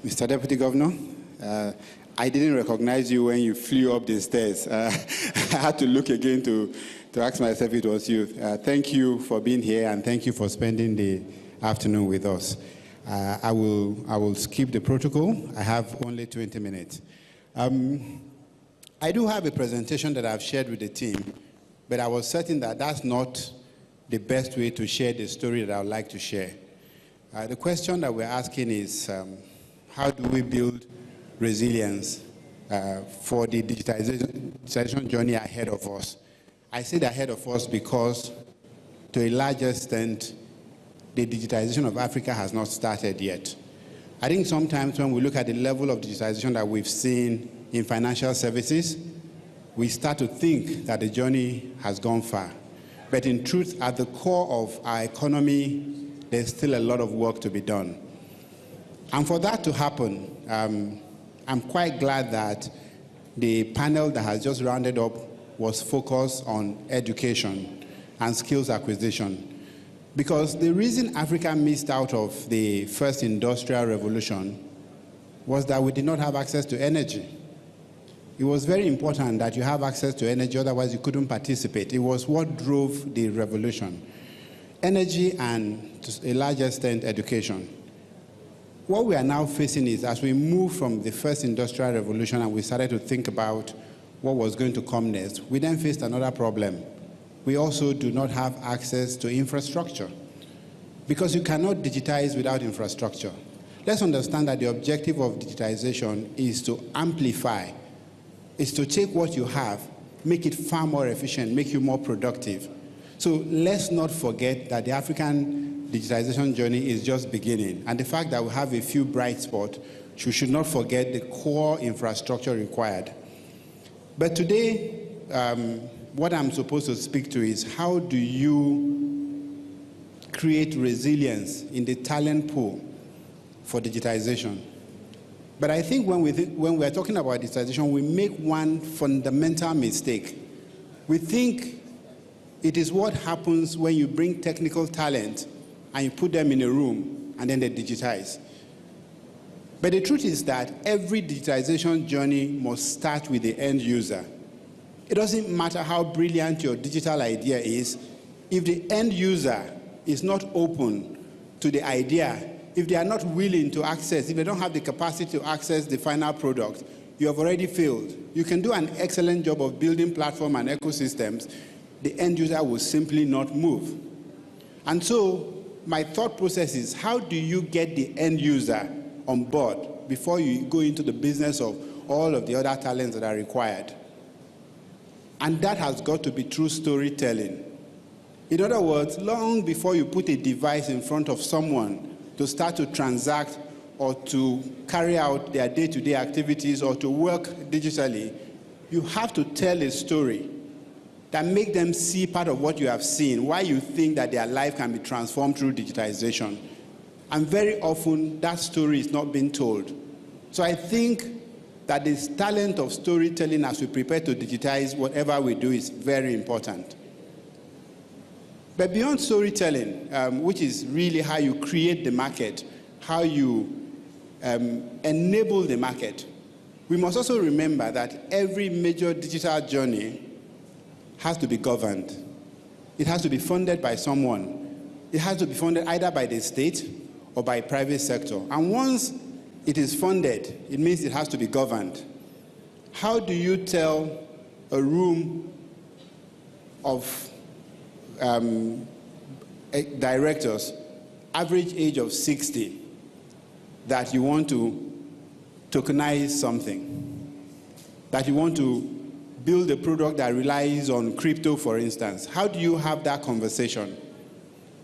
Mr. Deputy Governor, I didn't recognize you when you flew up the stairs. I had to look again to ask myself if it was you. Thank you for being here, and thank you for spending the afternoon with us. I will skip the protocol. I have only 20 minutes. I do have a presentation that I've shared with the team, but I was certain that that's not the best way to share the story that I would like to share. The question that we're asking is, how do we build resilience for the digitization journey ahead of us? I said ahead of us because, to a large extent, the digitization of Africa has not started yet. I think sometimes when we look at the level of digitization that we've seen in financial services, we start to think that the journey has gone far. But in truth, at the core of our economy, there's still a lot of work to be done. And for that to happen, I'm quite glad that the panel that has just rounded up was focused on education and skills acquisition. Because the reason Africa missed out of the first industrial revolution was that we did not have access to energy. It was very important that you have access to energy, otherwise you couldn't participate. It was what drove the revolution. Energy and, to a large extent, education. What we are now facing is, as we move from the first industrial revolution and we started to think about what was going to come next, we then faced another problem. We also do not have access to infrastructure, because you cannot digitize without infrastructure. Let's understand that the objective of digitization is to amplify, is to take what you have, make it far more efficient, make you more productive. So let's not forget that the African digitization journey is just beginning, and the fact that we have a few bright spots, we should not forget the core infrastructure required. But today, what I'm supposed to speak to is, how do you create resilience in the talent pool for digitization? But I think when we're talking about digitization, we make one fundamental mistake. We think it is what happens when you bring technical talent and you put them in a room and then they digitize. But the truth is that every digitization journey must start with the end user. It doesn't matter how brilliant your digital idea is, if the end user is not open to the idea, if they are not willing to access, if they don't have the capacity to access the final product, you have already failed. You can do an excellent job of building platform and ecosystems. The end user will simply not move. And so my thought process is, how do you get the end user on board before you go into the business of all of the other talents that are required? And that has got to be through storytelling. In other words, long before you put a device in front of someone to start to transact or to carry out their day-to-day activities or to work digitally, you have to tell a story that make them see part of what you have seen, why you think that their life can be transformed through digitization. And very often, that story is not being told. So I think that this talent of storytelling as we prepare to digitize whatever we do is very important. But beyond storytelling, which is really how you create the market, how you enable the market, we must also remember that every major digital journey has to be governed. It has to be funded by someone. It has to be funded either by the state or by private sector. And once it is funded, it means it has to be governed. How do you tell a room of directors, average age of 60, that you want to tokenize something, that you want to build a product that relies on crypto, for instance? How do you have that conversation?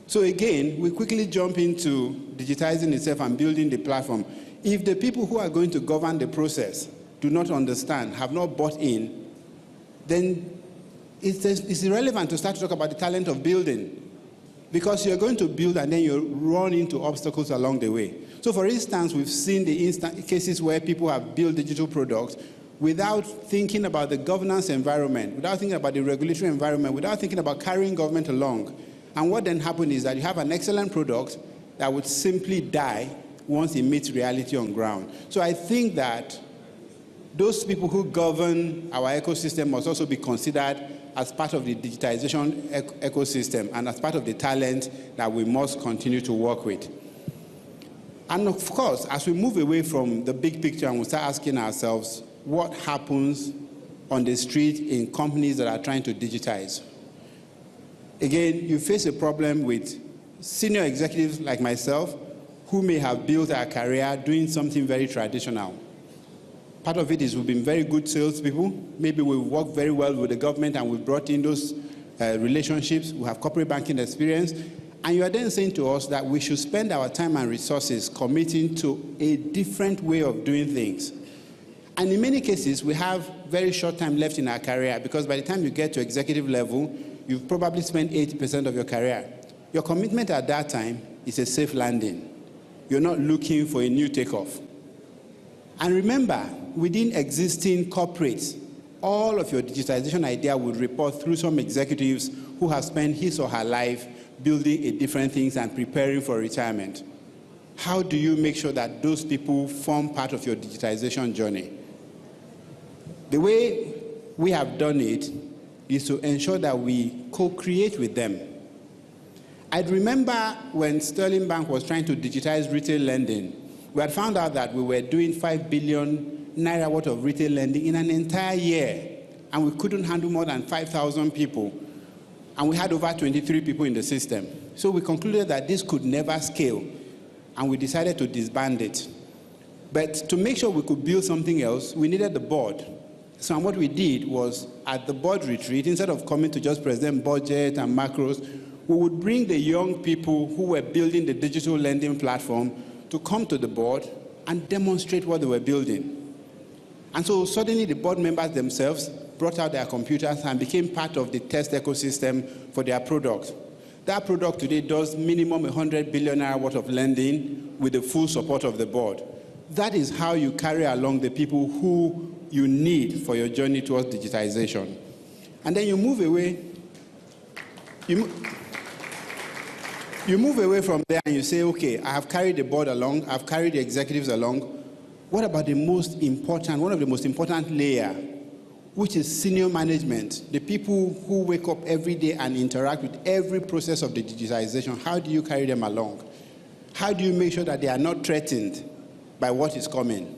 So again, we quickly jump into digitizing itself and building the platform. If the people who are going to govern the process do not understand, have not bought in, then it's irrelevant to start to talk about the talent of building, because you're going to build and then you run into obstacles along the way. So for instance, we've seen the cases where people have built digital products without thinking about the governance environment, without thinking about the regulatory environment, without thinking about carrying government along. And what then happened is that you have an excellent product that would simply die once it meets reality on ground. So I think that those people who govern our ecosystem must also be considered as part of the digitization ecosystem and as part of the talent that we must continue to work with. And of course, as we move away from the big picture and we start asking ourselves, what happens on the street in companies that are trying to digitize? Again, you face a problem with senior executives like myself who may have built our career doing something very traditional. Part of it is we've been very good salespeople. Maybe we've worked very well with the government and we've brought in those relationships. We have corporate banking experience. And you are then saying to us that we should spend our time and resources committing to a different way of doing things. And in many cases, we have very short time left in our career because by the time you get to executive level, you've probably spent 80% of your career. Your commitment at that time is a safe landing. You're not looking for a new takeoff. And remember, within existing corporates, all of your digitization idea would report through some executives who have spent his or her life building a different things and preparing for retirement. How do you make sure that those people form part of your digitization journey? The way we have done it is to ensure that we co-create with them. I'd remember when Sterling Bank was trying to digitize retail lending, we had found out that we were doing 5 billion naira worth of retail lending in an entire year, and we couldn't handle more than 5,000 people, and we had over 23 people in the system. So we concluded that this could never scale, and we decided to disband it. But to make sure we could build something else, we needed the board. So what we did was, at the board retreat, instead of coming to just present budget and macros, we would bring the young people who were building the digital lending platform to come to the board and demonstrate what they were building. And so suddenly the board members themselves brought out their computers and became part of the test ecosystem for their product. That product today does minimum 100 billion naira worth of lending with the full support of the board. That is how you carry along the people who you need for your journey towards digitization. And then you move away. You move away from there and you say, okay, I have carried the board along, I've carried the executives along. What about the most important, one of the most important layer, which is senior management, the people who wake up every day and interact with every process of the digitization? How do you carry them along? How do you make sure that they are not threatened by what is coming?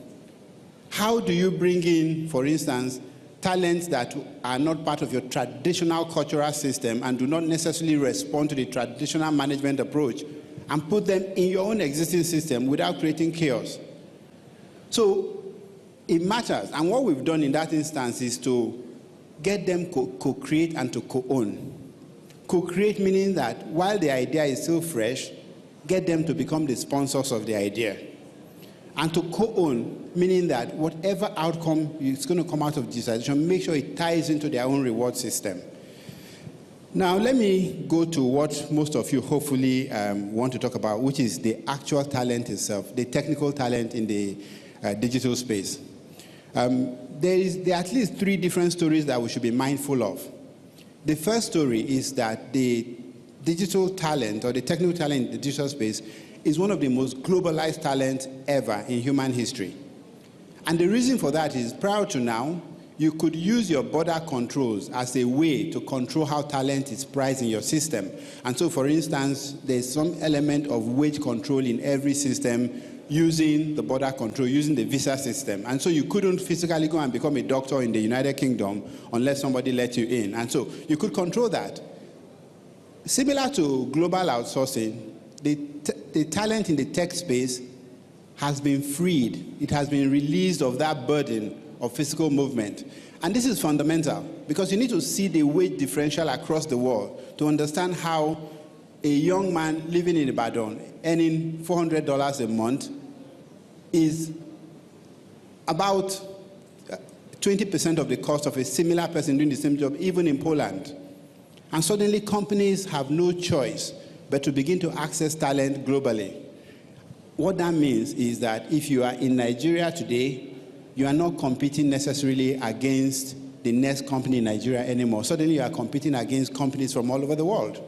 How do you bring in, for instance, talents that are not part of your traditional cultural system and do not necessarily respond to the traditional management approach and put them in your own existing system without creating chaos? So it matters. And what we've done in that instance is to get them co-create and to co-own. Co-create meaning that while the idea is still fresh, get them to become the sponsors of the idea. And to co-own, meaning that whatever outcome is going to come out of digitization, make sure it ties into their own reward system. Now, let me go to what most of you hopefully want to talk about, which is the actual talent itself, the technical talent in the digital space. There are at least 3 different stories that we should be mindful of. The first story is that the digital talent or the technical talent in the digital space is one of the most globalized talents ever in human history. And the reason for that is, prior to now, you could use your border controls as a way to control how talent is priced in your system. And so, for instance, there's some element of wage control in every system using the border control, using the visa system. And so you couldn't physically go and become a doctor in the United Kingdom unless somebody let you in. And so you could control that. Similar to global outsourcing, the talent in the tech space has been freed. It has been released of that burden of physical movement. And this is fundamental because you need to see the wage differential across the world to understand how a young man living in Ibadan earning $400 a month is about 20% of the cost of a similar person doing the same job, even in Poland. And suddenly companies have no choice but to begin to access talent globally. What that means is that if you are in Nigeria today, you are not competing necessarily against the next company in Nigeria anymore. Suddenly you are competing against companies from all over the world.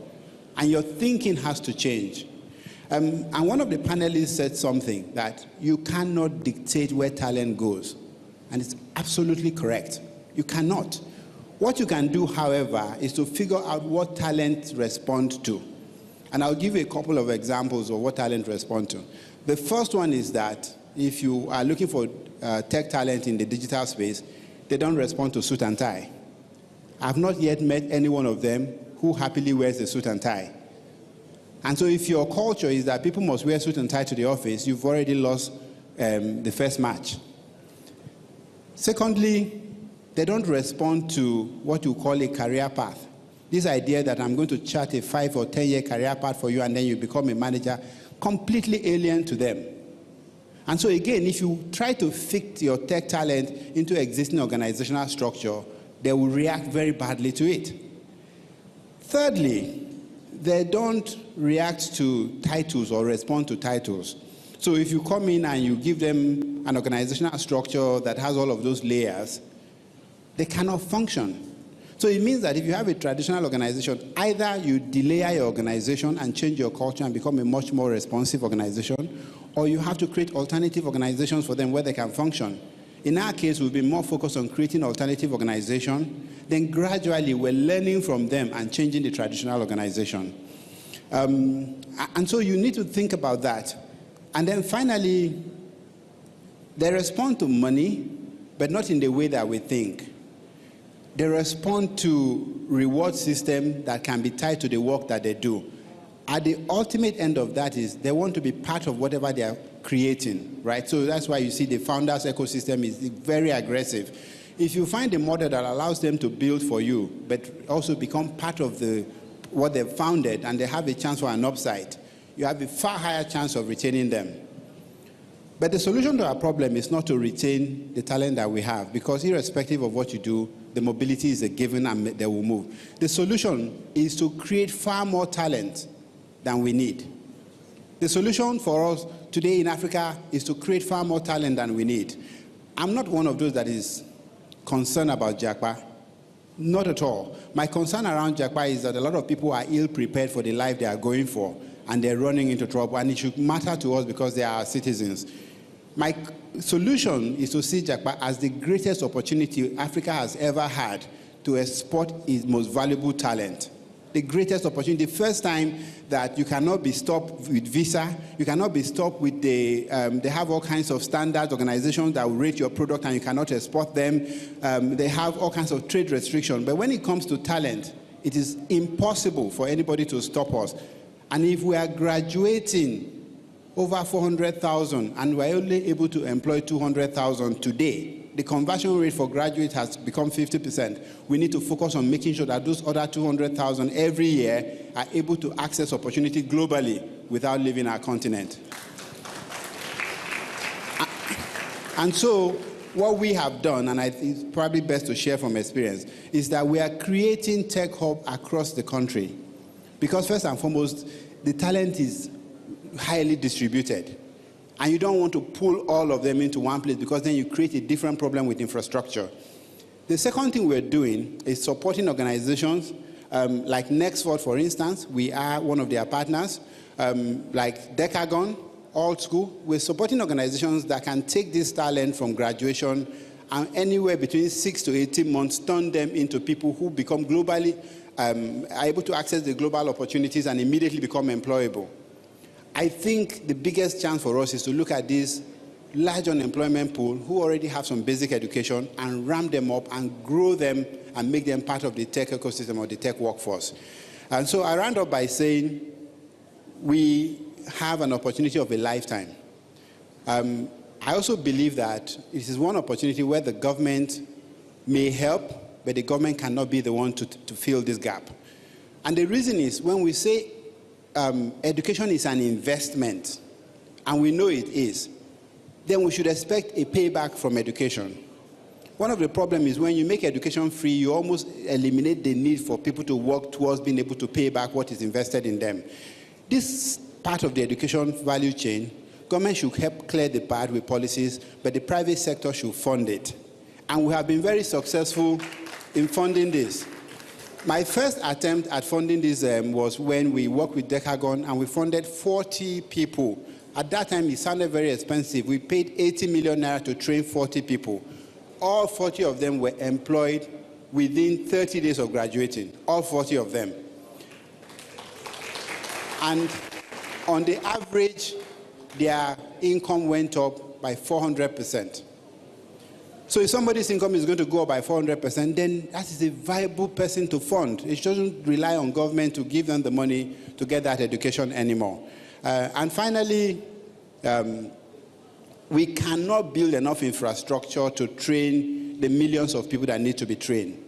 And your thinking has to change. And one of the panelists said something that you cannot dictate where talent goes. And it's absolutely correct. You cannot. What you can do, however, is to figure out what talent respond to. And I'll give you a couple of examples of what talent respond to. The first one is that if you are looking for tech talent in the digital space, they don't respond to suit and tie. I've not yet met any one of them who happily wears a suit and tie. And so if your culture is that people must wear suit and tie to the office, you've already lost the first match. Secondly, they don't respond to what you call a career path. This idea that I'm going to chart a 5 or 10-year career path for you and then you become a manager, completely alien to them. And so again, if you try to fit your tech talent into existing organizational structure, they will react very badly to it. Thirdly, they don't react to titles or respond to titles. So if you come in and you give them an organizational structure that has all of those layers, they cannot function. So it means that if you have a traditional organization, either you delayer your organization and change your culture and become a much more responsive organization, or you have to create alternative organizations for them where they can function. In our case, we've been more focused on creating alternative organization. Then gradually, we're learning from them and changing the traditional organization. And so you need to think about that. And then finally, they respond to money, but not in the way that we think. They respond to reward system that can be tied to the work that they do. At the ultimate end of that is they want to be part of whatever they are creating, right? So that's why you see the founders ecosystem is very aggressive. If you find a model that allows them to build for you, but also become part of what they've founded and they have a chance for an upside, you have a far higher chance of retaining them. But the solution to our problem is not to retain the talent that we have, because irrespective of what you do, the mobility is a given and they will move. The solution is to create far more talent than we need. The solution for us today in Africa is to create far more talent than we need. I'm not one of those that is concerned about JAPA. Not at all. My concern around JAPA is that a lot of people are ill-prepared for the life they are going for, and they're running into trouble, and it should matter to us because they are our citizens. My solution is to see JAPA as the greatest opportunity Africa has ever had to export its most valuable talent. The greatest opportunity, the first time that you cannot be stopped with visa, you cannot be stopped with they have all kinds of standards, organizations that will rate your product and you cannot export them. They have all kinds of trade restrictions. But when it comes to talent, it is impossible for anybody to stop us. And if we are graduating over 400,000 and we're only able to employ 200,000 today, the conversion rate for graduates has become 50%. We need to focus on making sure that those other 200,000 every year are able to access opportunity globally without leaving our continent. And so what we have done, and it's probably best to share from experience, is that we are creating tech hub across the country. Because first and foremost, the talent is highly distributed. And you don't want to pull all of them into one place because then you create a different problem with infrastructure. The second thing we're doing is supporting organizations like Nextford, for instance. We are one of their partners. Like Decagon, Old School. We're supporting organizations that can take this talent from graduation and anywhere between 6 to 18 months turn them into people who become globally, are able to access the global opportunities and immediately become employable. I think the biggest chance for us is to look at this large unemployment pool who already have some basic education and ramp them up and grow them and make them part of the tech ecosystem or the tech workforce. And so I round up by saying we have an opportunity of a lifetime. I also believe that it is one opportunity where the government may help, but the government cannot be the one to fill this gap. And the reason is when we say education is an investment, and we know it is, then we should expect a payback from education. One of the problems is when you make education free, you almost eliminate the need for people to work towards being able to pay back what is invested in them. This part of the education value chain, government should help clear the path with policies, but the private sector should fund it. And we have been very successful in funding this. My first attempt at funding this was when we worked with Decagon and we funded 40 people. At that time, it sounded very expensive. We paid 80 million naira to train 40 people. All 40 of them were employed within 30 days of graduating, all 40 of them. And on the average, their income went up by 400%. So if somebody's income is going to go up by 400%, then that is a viable person to fund. It doesn't rely on government to give them the money to get that education anymore. And finally, we cannot build enough infrastructure to train the millions of people that need to be trained.